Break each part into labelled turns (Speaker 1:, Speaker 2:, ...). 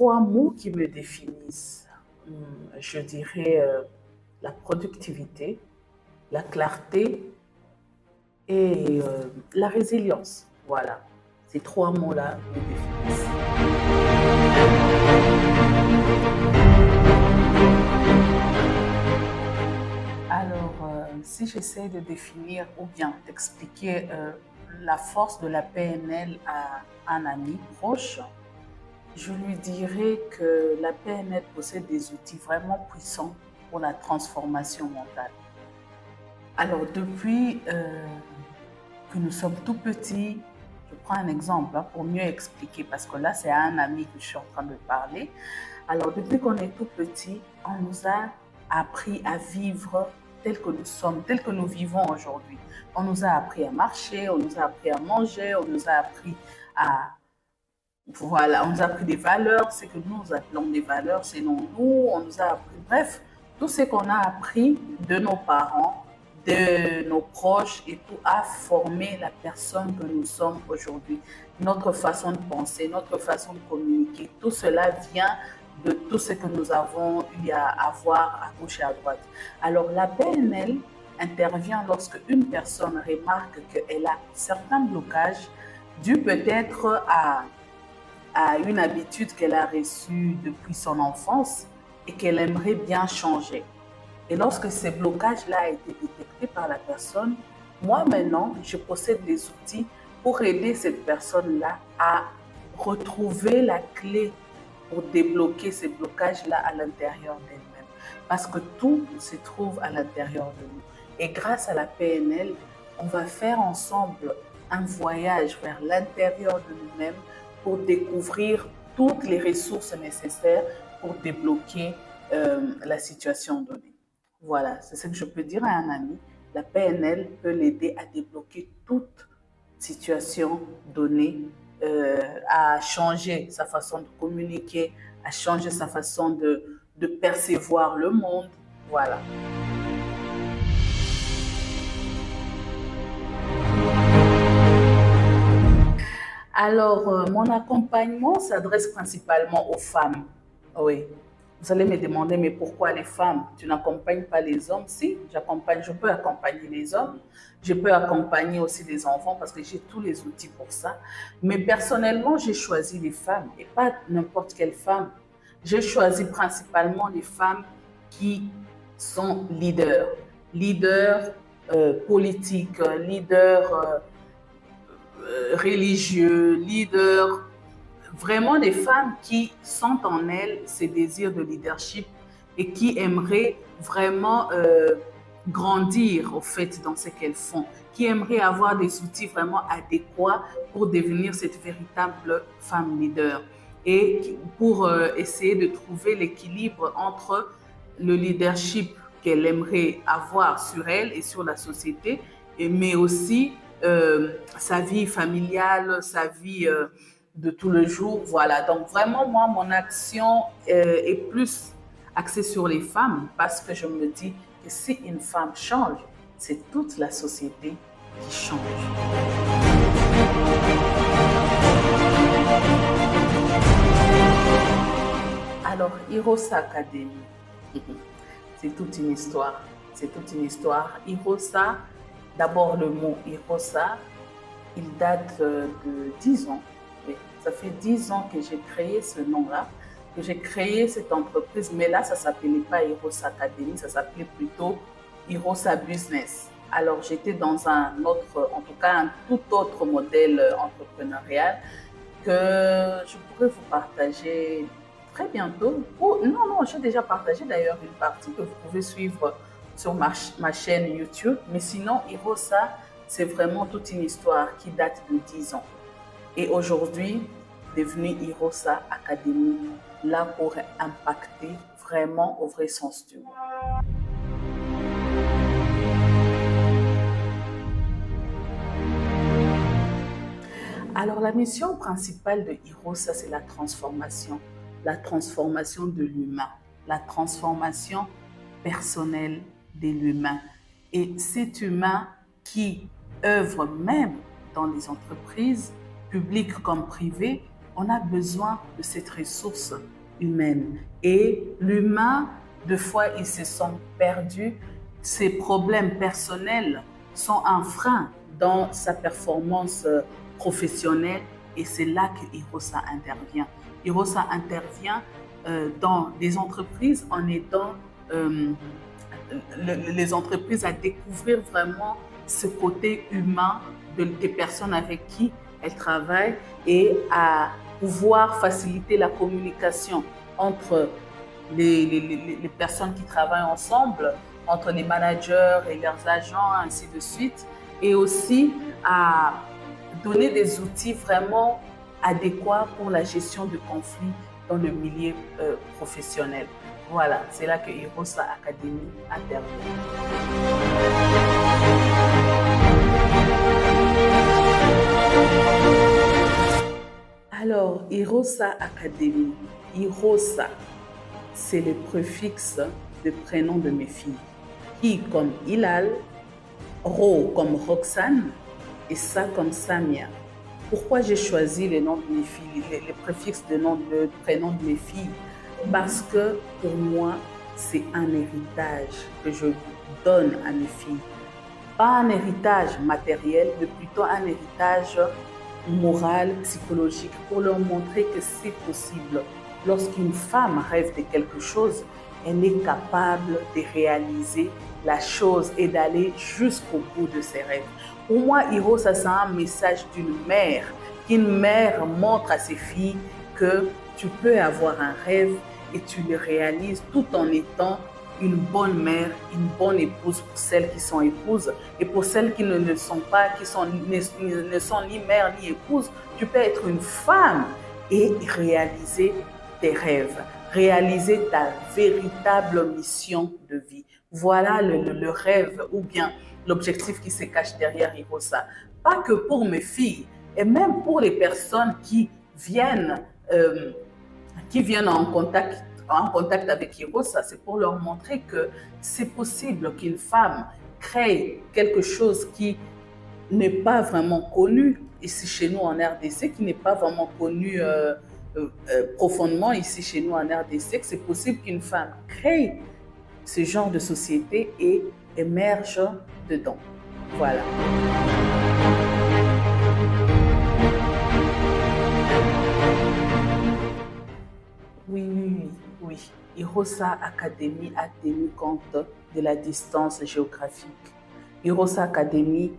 Speaker 1: trois mots qui me définissent. Je dirais la productivité, la clarté et la résilience. Voilà, ces trois mots-là me définissent. Alors, si j'essaie de définir ou bien d'expliquer la force de la PNL à un ami proche, je lui dirais que la PNL possède des outils vraiment puissants pour la transformation mentale. Alors, depuis que nous sommes tout petits, je prends un exemple pour mieux expliquer, parce que là, c'est à un ami que je suis en train de parler. Alors, depuis qu'on est tout petit, on nous a appris à vivre tel que nous sommes, tel que nous vivons aujourd'hui. On nous a appris à marcher, on nous a appris à manger, on nous a appris à... Voilà, on nous a appris des valeurs, c'est que nous appelons des valeurs, c'est non nous, on nous a appris... Bref, tout ce qu'on a appris de nos parents, de nos proches et tout a formé la personne que nous sommes aujourd'hui. Notre façon de penser, notre façon de communiquer, tout cela vient de tout ce que nous avons eu à avoir à gauche et à droite. Alors la PNL intervient lorsque une personne remarque qu'elle a certains blocages dus peut-être à une habitude qu'elle a reçue depuis son enfance et qu'elle aimerait bien changer. Et lorsque ces blocages-là ont été détectés par la personne, moi maintenant, je possède des outils pour aider cette personne-là à retrouver la clé pour débloquer ces blocages-là à l'intérieur d'elle-même. Parce que tout se trouve à l'intérieur de nous. Et grâce à la PNL, on va faire ensemble un voyage vers l'intérieur de nous-mêmes pour découvrir toutes les ressources nécessaires pour débloquer la situation donnée. Voilà, c'est ce que je peux dire à un ami. La PNL peut l'aider à débloquer toute situation donnée, à changer sa façon de communiquer, à changer sa façon de percevoir le monde. Voilà. Alors, mon accompagnement s'adresse principalement aux femmes. Oui. Vous allez me demander, mais pourquoi les femmes? Tu n'accompagnes pas les hommes? Si, je peux accompagner les hommes. Je peux accompagner aussi les enfants parce que j'ai tous les outils pour ça. Mais personnellement, j'ai choisi les femmes et pas n'importe quelle femme. J'ai choisi principalement les femmes qui sont leaders. Leaders politiques, leaders religieux, leaders, vraiment des femmes qui sentent en elles ces désirs de leadership et qui aimeraient vraiment grandir au fait dans ce qu'elles font, qui aimeraient avoir des outils vraiment adéquats pour devenir cette véritable femme leader et pour essayer de trouver l'équilibre entre le leadership qu'elle aimerait avoir sur elle et sur la société, mais aussi sa vie familiale, sa vie de tout le jour. Voilà, donc vraiment, moi, mon action est plus axée sur les femmes parce que je me dis que si une femme change, c'est toute la société qui change. Alors, Hirosa Academy, c'est toute une histoire. C'est toute une histoire. Hirosa, d'abord le mot Hirosa, il date de 10 ans. Oui, ça fait 10 ans que j'ai créé ce nom-là, que j'ai créé cette entreprise, mais là, ça ne s'appelait pas Hirosa Academy, ça s'appelait plutôt Hirosa Business. Alors, j'étais dans un autre, en tout cas, un tout autre modèle entrepreneurial que je pourrais vous partager très bientôt. Oh, non, j'ai déjà partagé d'ailleurs une partie que vous pouvez suivre sur ma chaîne YouTube. Mais sinon, Hirosa, c'est vraiment toute une histoire qui date de 10 ans. Et aujourd'hui, devenue Hirosa Academy, là pour impacter vraiment au vrai sens du mot. Alors, la mission principale de Hirosa, c'est la transformation de l'humain, la transformation personnelle de l'humain. Et cet humain qui œuvre même dans les entreprises, publiques comme privées, on a besoin de cette ressource humaine. Et l'humain, des fois, il se sent perdu. Ses problèmes personnels sont un frein dans sa performance professionnelle et c'est là que Hirosa intervient. Hirosa intervient dans les entreprises en aidant les entreprises à découvrir vraiment ce côté humain des personnes avec qui elles travaillent et à pouvoir faciliter la communication entre les personnes qui travaillent ensemble, entre les managers et leurs agents, ainsi de suite, et aussi à donner des outils vraiment adéquats pour la gestion de conflits dans le milieu professionnel. Voilà, c'est là que Hirosa Academy intervient. Alors, Hirosa Academy, Hirosa, c'est le préfixe de prénom de mes filles. Hi comme Hilal, Ro comme Roxane et Sa comme Samia. Pourquoi j'ai choisi les noms de mes filles, les préfixes de prénom de mes filles? Parce que pour moi, c'est un héritage que je donne à mes filles. Pas un héritage matériel, mais plutôt un héritage moral, psychologique, pour leur montrer que c'est possible. Lorsqu'une femme rêve de quelque chose, elle est capable de réaliser la chose et d'aller jusqu'au bout de ses rêves. Pour moi, Hirosa, c'est un message d'une mère, qu'une mère montre à ses filles que tu peux avoir un rêve et tu le réalises tout en étant une bonne mère, une bonne épouse pour celles qui sont épouses et pour celles qui ne le sont pas, qui ne sont ni mère ni épouse, tu peux être une femme et réaliser tes rêves, réaliser ta véritable mission de vie. Voilà le rêve ou bien l'objectif qui se cache derrière Hirosa. Pas que pour mes filles, et même pour les personnes qui viennent en contact avec Hirosa, c'est pour leur montrer que c'est possible qu'une femme crée quelque chose qui n'est pas vraiment connu ici chez nous en RDC, qui n'est pas vraiment connu profondément ici chez nous en RDC, que c'est possible qu'une femme crée ce genre de société et émerge dedans. Voilà. Oui. Hirosa Academy a tenu compte de la distance géographique. Hirosa Academy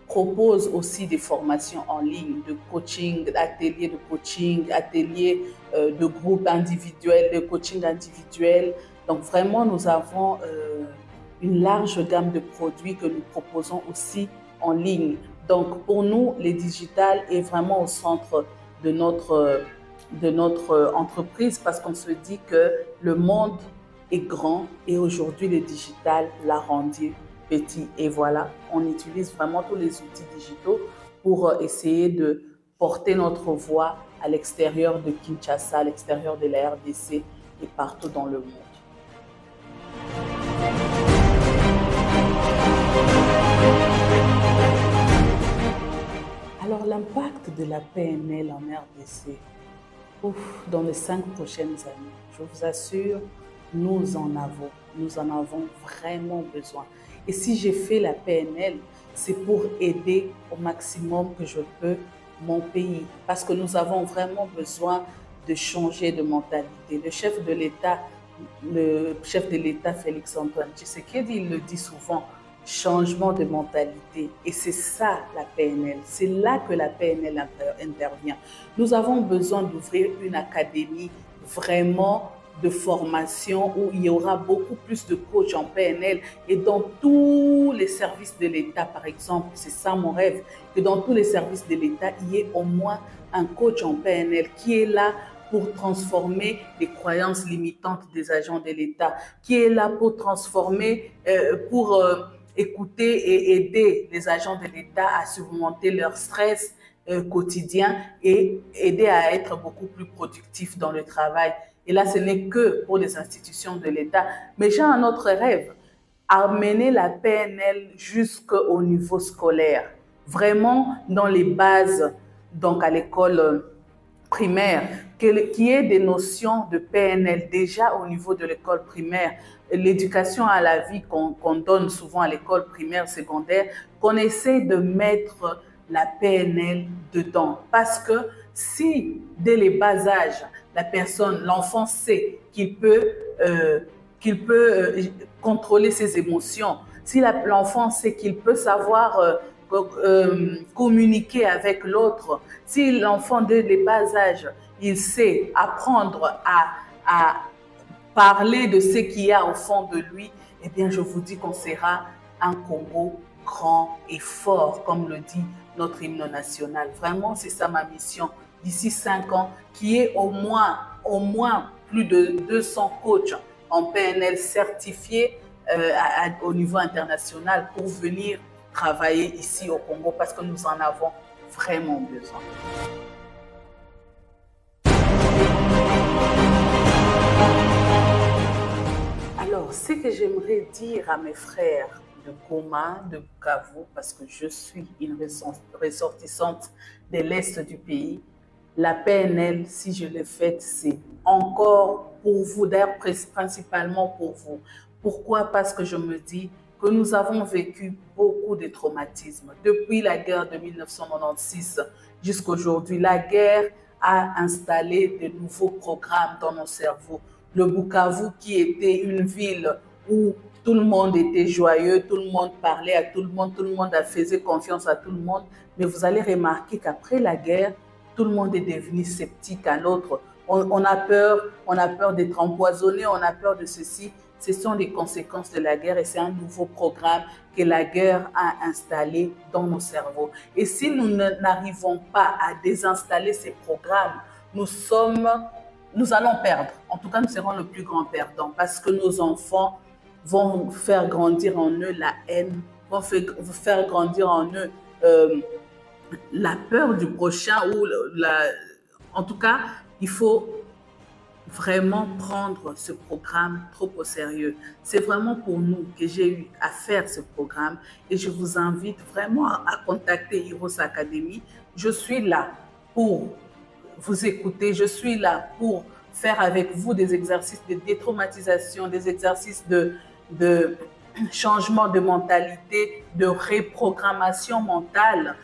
Speaker 1: propose aussi des formations en ligne, de coaching, ateliers de coaching, ateliers de groupe individuel, de coaching individuel. Donc vraiment, nous avons une large gamme de produits que nous proposons aussi en ligne. Donc pour nous, le digital est vraiment au centre de notre entreprise parce qu'on se dit que le monde est grand et aujourd'hui le digital l'a rendu petit. Et voilà, on utilise vraiment tous les outils digitaux pour essayer de porter notre voix à l'extérieur de Kinshasa, à l'extérieur de la RDC et partout dans le monde. Alors l'impact de la PNL en RDC, dans les 5 prochaines années, je vous assure, nous en avons vraiment besoin. Et si j'ai fait la PNL, c'est pour aider au maximum que je peux mon pays, parce que nous avons vraiment besoin de changer de mentalité. Le chef de l'État, Félix-Antoine Tshisekedi, il le dit souvent, changement de mentalité. Et c'est ça la PNL, c'est là que la PNL intervient. Nous avons besoin d'ouvrir une académie vraiment de formation où il y aura beaucoup plus de coachs en PNL et dans tous les services de l'État, par exemple, c'est ça mon rêve, que dans tous les services de l'État, il y ait au moins un coach en PNL qui est là pour transformer les croyances limitantes des agents de l'État, qui est là pour transformer, écouter et aider les agents de l'État à surmonter leur stress quotidien et aider à être beaucoup plus productifs dans le travail. Et là, ce n'est que pour les institutions de l'État. Mais j'ai un autre rêve, amener la PNL jusqu'au niveau scolaire, vraiment dans les bases, donc à l'école primaire, qu'il y ait des notions de PNL déjà au niveau de l'école primaire, l'éducation à la vie qu'on donne souvent à l'école primaire, secondaire, qu'on essaie de mettre la PNL dedans. Parce que si, dès les bas âges, l'enfant sait qu'il peut contrôler ses émotions, si l'enfant sait qu'il peut savoir communiquer avec l'autre, si l'enfant dès les bas âges, il sait apprendre à parler de ce qu'il y a au fond de lui, eh bien, je vous dis qu'on sera un Congo grand et fort, comme le dit notre hymne national. Vraiment, c'est ça ma mission d'ici 5 ans, qui est au moins plus de 200 coachs en PNL certifiés au niveau international pour venir travailler ici au Congo parce que nous en avons vraiment besoin. Alors, ce que j'aimerais dire à mes frères de Goma, de Bukavu, parce que je suis une ressortissante de l'Est du pays, la PNL, si je l'ai faite, c'est encore pour vous, d'ailleurs principalement pour vous. Pourquoi? Parce que je me dis que nous avons vécu beaucoup de traumatismes. Depuis la guerre de 1996 jusqu'à aujourd'hui, la guerre a installé de nouveaux programmes dans nos cerveaux. Le Bukavu, qui était une ville où tout le monde était joyeux, tout le monde parlait à tout le monde faisait confiance à tout le monde. Mais vous allez remarquer qu'après la guerre, tout le monde est devenu sceptique à l'autre. On a peur d'être empoisonné, on a peur de ceci. Ce sont les conséquences de la guerre et c'est un nouveau programme que la guerre a installé dans nos cerveaux. Et si nous n'arrivons pas à désinstaller ces programmes, nous allons perdre. En tout cas, nous serons le plus grand perdant parce que nos enfants vont faire grandir en eux la haine, vont faire grandir en eux la peur du prochain. En tout cas, il faut vraiment prendre ce programme trop au sérieux. C'est vraiment pour nous que j'ai eu à faire ce programme et je vous invite vraiment à contacter Heroes Academy. Je suis là pour vous écouter, je suis là pour faire avec vous des exercices de détraumatisation, des exercices de changement de mentalité, de reprogrammation mentale,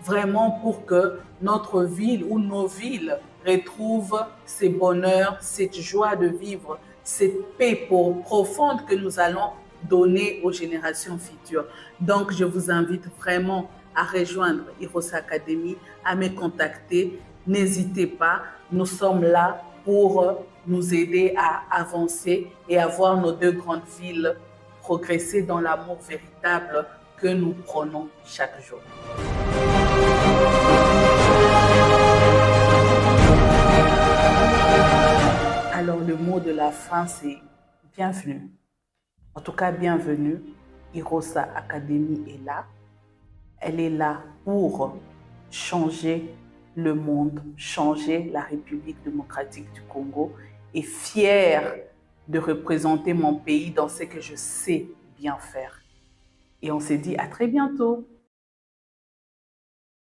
Speaker 1: vraiment pour que notre ville ou nos villes retrouvent ce bonheur, cette joie de vivre, cette paix profonde que nous allons donner aux générations futures. Donc, je vous invite vraiment à rejoindre Heroes Academy, à me contacter. N'hésitez pas, nous sommes là pour nous aider à avancer et à voir nos 2 grandes villes progresser dans l'amour véritable que nous prenons chaque jour. Alors le mot de la fin, c'est bienvenue. En tout cas, bienvenue. Heroes Academy est là. Elle est là pour changer le monde, changer la République démocratique du Congo et fière de représenter mon pays dans ce que je sais bien faire. Et on se dit à très bientôt.